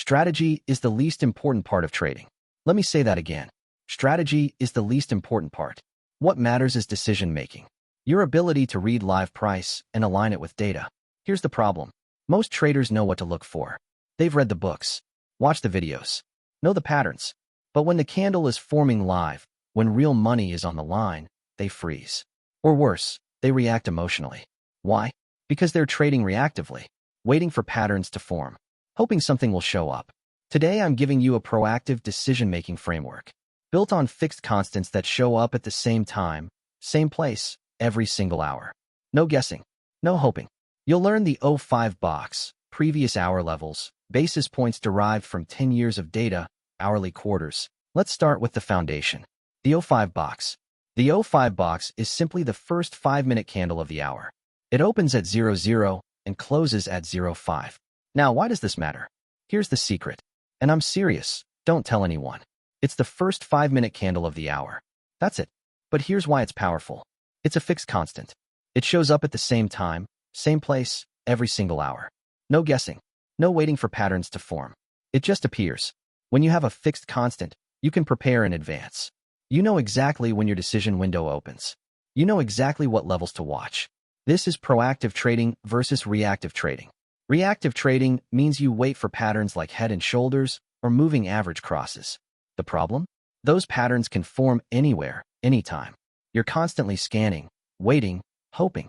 Strategy is the least important part of trading. Let me say that again. Strategy is the least important part. What matters is decision-making. Your ability to read live price and align it with data. Here's the problem. Most traders know what to look for. They've read the books, watched the videos, know the patterns. But when the candle is forming live, when real money is on the line, they freeze. Or worse, they react emotionally. Why? Because they're trading reactively, waiting for patterns to form, hoping something will show up. Today, I'm giving you a proactive decision-making framework, built on fixed constants that show up at the same time, same place, every single hour. No guessing, no hoping. You'll learn the 05 box, previous hour levels, basis points derived from 10 years of data, hourly quarters. Let's start with the foundation. The 05 box. The 05 box is simply the first 5-minute candle of the hour. It opens at 00 and closes at 05. Now, why does this matter? Here's the secret. And I'm serious, don't tell anyone. It's the first 5-minute candle of the hour. That's it. But here's why it's powerful. It's a fixed constant. It shows up at the same time, same place, every single hour. No guessing. No waiting for patterns to form. It just appears. When you have a fixed constant, you can prepare in advance. You know exactly when your decision window opens. You know exactly what levels to watch. This is proactive trading versus reactive trading. Reactive trading means you wait for patterns like head and shoulders or moving average crosses. The problem? Those patterns can form anywhere, anytime. You're constantly scanning, waiting, hoping.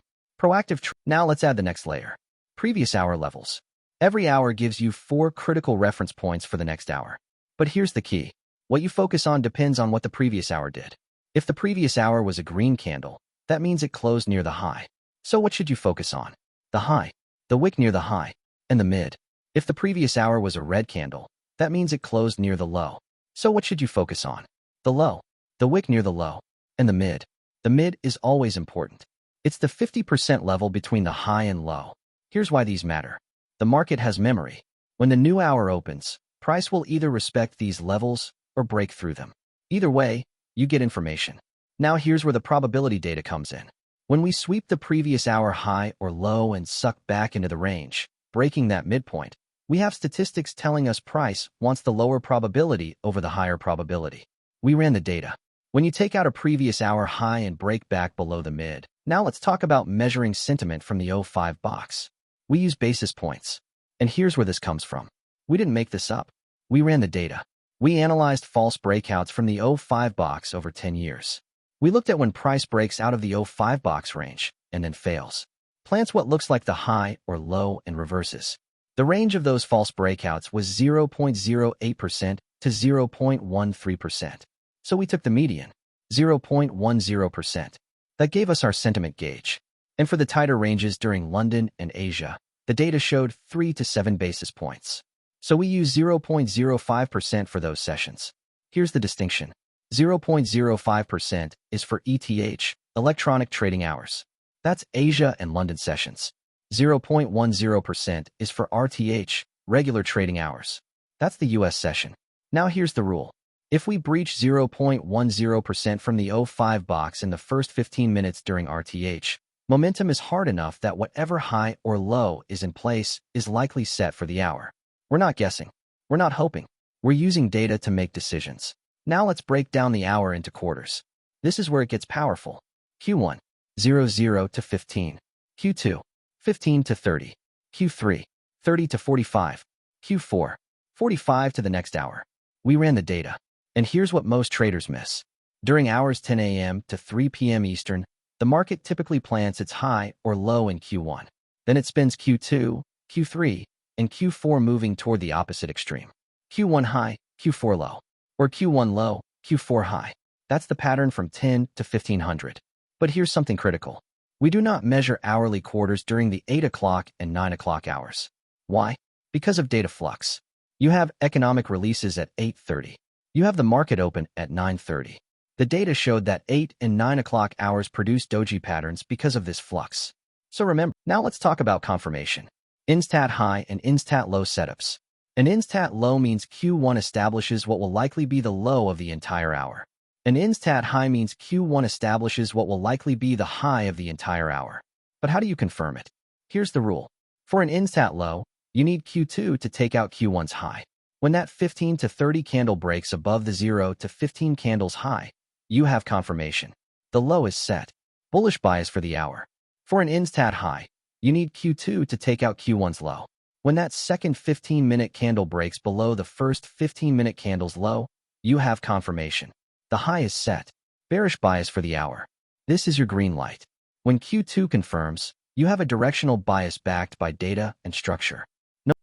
Now let's add the next layer. Previous hour levels. Every hour gives you 4 critical reference points for the next hour. But here's the key. What you focus on depends on what the previous hour did. If the previous hour was a green candle, that means it closed near the high. So what should you focus on? The high, the wick near the high, and the mid. If the previous hour was a red candle, that means it closed near the low. So what should you focus on? The low, the wick near the low, and the mid. The mid is always important. It's the 50% level between the high and low. Here's why these matter. The market has memory. When the new hour opens, price will either respect these levels or break through them. Either way, you get information. Now here's where the probability data comes in. When we sweep the previous hour high or low and suck back into the range, breaking that midpoint, we have statistics telling us price wants the lower probability over the higher probability. We ran the data. When you take out a previous hour high and break back below the mid, now let's talk about measuring sentiment from the 05 box. We use basis points. And here's where this comes from. We didn't make this up. We ran the data. We analyzed false breakouts from the 05 box over 10 years. We looked at when price breaks out of the 05 box range and then fails. Plants what looks like the high or low and reverses. The range of those false breakouts was 0.08% to 0.13%. So we took the median, 0.10%. That gave us our sentiment gauge. And for the tighter ranges during London and Asia, the data showed 3 to 7 basis points. So we use 0.05% for those sessions. Here's the distinction. 0.05% is for ETH, electronic trading hours. That's Asia and London sessions. 0.10% is for RTH, regular trading hours. That's the US session. Now here's the rule. If we breach 0.10% from the 05 box in the first 15 minutes during RTH, momentum is hard enough that whatever high or low is in place is likely set for the hour. We're not guessing. We're not hoping. We're using data to make decisions. Now let's break down the hour into quarters. This is where it gets powerful. Q1, 00 to 15. Q2, 15 to 30. Q3, 30 to 45. Q4, 45 to the next hour. We ran the data. And here's what most traders miss. During hours 10 a.m. to 3 p.m. Eastern, the market typically plants its high or low in Q1. Then it spends Q2, Q3, and Q4 moving toward the opposite extreme. Q1 high, Q4 low. Or Q1 low, Q4 high. That's the pattern from 10 to 1500. But here's something critical. We do not measure hourly quarters during the 8 o'clock and 9 o'clock hours. Why? Because of data flux. You have economic releases at 8:30. You have the market open at 9:30. The data showed that 8 and 9 o'clock hours produce doji patterns because of this flux. So remember, now let's talk about confirmation. Instat high and instat low setups. An instat low means Q1 establishes what will likely be the low of the entire hour. An instat high means Q1 establishes what will likely be the high of the entire hour. But how do you confirm it? Here's the rule. For an instat low, you need Q2 to take out Q1's high. When that 15 to 30 candle breaks above the 0 to 15 candles high, you have confirmation. The low is set. Bullish bias for the hour. For an instat high, you need Q2 to take out Q1's low. When that second 15-minute candle breaks below the first 15-minute candle's low, you have confirmation. The high is set. Bearish bias for the hour. This is your green light. When Q2 confirms, you have a directional bias backed by data and structure.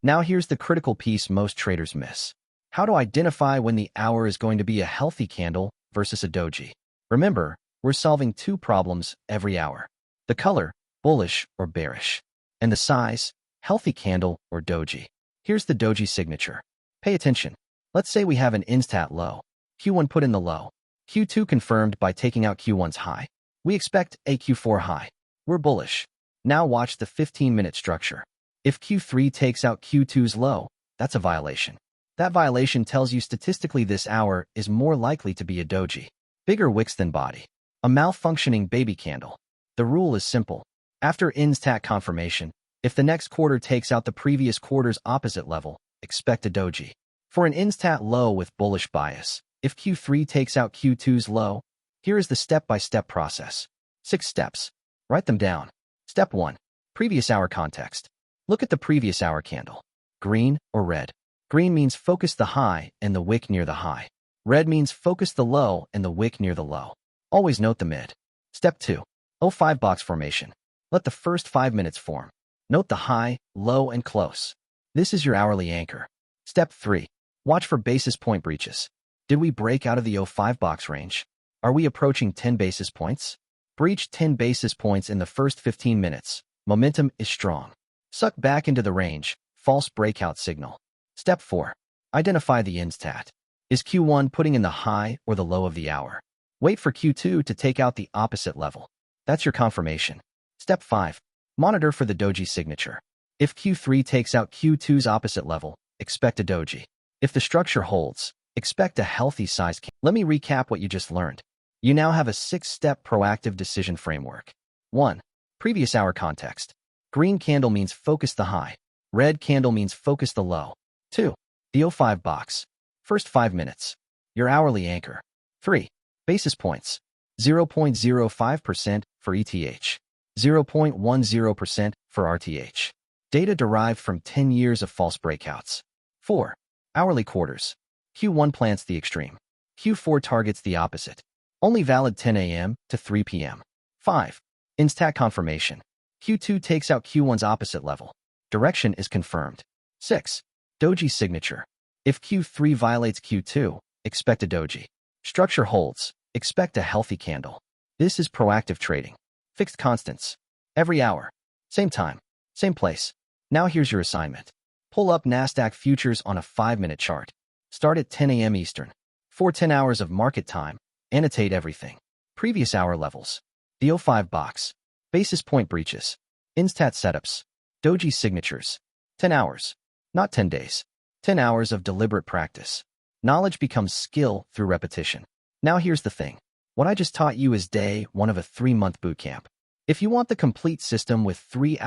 Now here's the critical piece most traders miss. How to identify when the hour is going to be a healthy candle versus a doji. Remember, we're solving two problems every hour. The color, bullish or bearish. And the size, healthy candle or doji. Here's the doji signature. Pay attention. Let's say we have an instat low. Q1 put in the low. Q2 confirmed by taking out Q1's high. We expect a Q4 high. We're bullish. Now watch the 15-minute structure. If Q3 takes out Q2's low, that's a violation. That violation tells you statistically this hour is more likely to be a doji. Bigger wicks than body. A malfunctioning baby candle. The rule is simple. After instat confirmation, if the next quarter takes out the previous quarter's opposite level, expect a doji. For an instat low with bullish bias, if Q3 takes out Q2's low, here is the step-by-step process. 6 steps. Write them down. Step 1. Previous hour context. Look at the previous hour candle. Green or red. Green means focus the high and the wick near the high. Red means focus the low and the wick near the low. Always note the mid. Step 2. 05 box formation. Let the first 5 minutes form. Note the high, low, and close. This is your hourly anchor. Step 3. Watch for basis point breaches. Did we break out of the 05 box range? Are we approaching 10 basis points? Breach 10 basis points in the first 15 minutes. Momentum is strong. Suck back into the range. False breakout signal. Step 4. Identify the instat. Is Q1 putting in the high or the low of the hour? Wait for Q2 to take out the opposite level. That's your confirmation. Step 5. Monitor for the doji signature. If Q3 takes out Q2's opposite level, expect a doji. If the structure holds, expect a healthy size candle. Let me recap what you just learned. You now have a 6-step proactive decision framework. 1. Previous hour context. Green candle means focus the high. Red candle means focus the low. 2. The 05 box. First 5 minutes. Your hourly anchor. 3. Basis points. 0.05% for ETH. 0.10% for RTH. Data derived from 10 years of false breakouts. 4. Hourly quarters. Q1 plants the extreme. Q4 targets the opposite. Only valid 10 a.m. to 3 p.m. 5. Instat confirmation. Q2 takes out Q1's opposite level. Direction is confirmed. 6. Doji signature. If Q3 violates Q2, expect a doji. Structure holds. Expect a healthy candle. This is proactive trading. Fixed constants. Every hour. Same time. Same place. Now here's your assignment. Pull up NASDAQ futures on a 5-minute chart. Start at 10 a.m. Eastern. For 10 hours of market time, annotate everything. Previous hour levels. The 05 box. Basis point breaches. Instat setups. Doji signatures. 10 hours. Not 10 days. 10 hours of deliberate practice. Knowledge becomes skill through repetition. Now here's the thing. What I just taught you is day 1 of a 3-month bootcamp. If you want the complete system with 3 hours